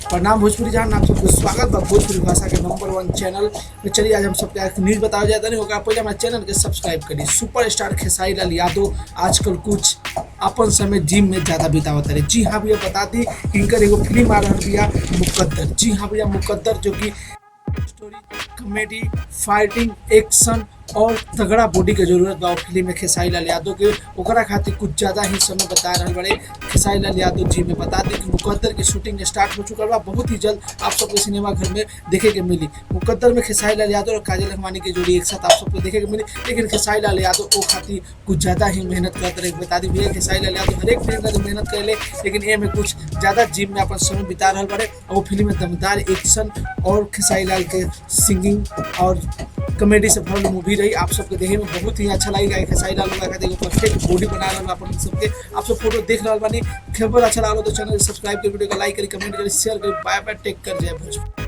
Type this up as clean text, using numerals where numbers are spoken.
प्रणाम भोजपुरी जहां आप सबको स्वागत बा भोजपुरी भाषा के नंबर 1 चैनल में। चलिए आज हम सबके एक न्यूज़ बताया जाता नहीं होगा, पहले हमारे चैनल के सब्सक्राइब करिए। सुपरस्टार खेसारी लाल यादव आजकल कुछ अपन समय जिम में ज़्यादा बितावत रहे। जी हाँ भैया, बता दी इनकर एगो फिल्म आ रहा भैया मुकद्दर। जी हाँ भैया, मुकद्दर जो कि स्टोरी, कॉमेडी, फाइटिंग, एक्शन और तगड़ा बॉडी के जरूरत बा फिल्म में खेसारी लाल यादव के। ओकरा खातिर कुछ ज़्यादा ही समय बता रहे बड़े खेसारी लाल यादव जी में। बता दें कि मुकद्दर की शूटिंग स्टार्ट हो चुका बा, बहुत ही जल्द आप सबको सिनेमा घर में देखे के मिली। मुकद्दर में खेसारी लाल यादव और काजल अहमानी की जोड़ी एक साथ आप सबको देखे के मिली, लेकिन खेसारी लाल यादव वो खातिर कुछ ज़्यादा ही मेहनत करते रहे। बता दी भैया, खेसारी लाल यादव हर एक फिल्म में मेहनत कर ले, लेकिन ये में कुछ ज़्यादा जिम में अपन समय बिता रहे बड़े। और वो फिल्म में दमदार एक्शन और खेसारी लाल के सिंगिंग और कॉमेडी से भरल मूवी रही। आप सबके देखे में बहुत ही अच्छा लगेगा। खेसारी लाल का परफेक्ट बॉडी बना रहा अपन सबके। आप सब फोटो देख रहा बानी। खबर अच्छा लगा तो चैनल सब्सक्राइब कर, वीडियो को लाइक करी, कमेंट करी, शेयर करी। बाय बाय, टेक कर, जय भोजपुर।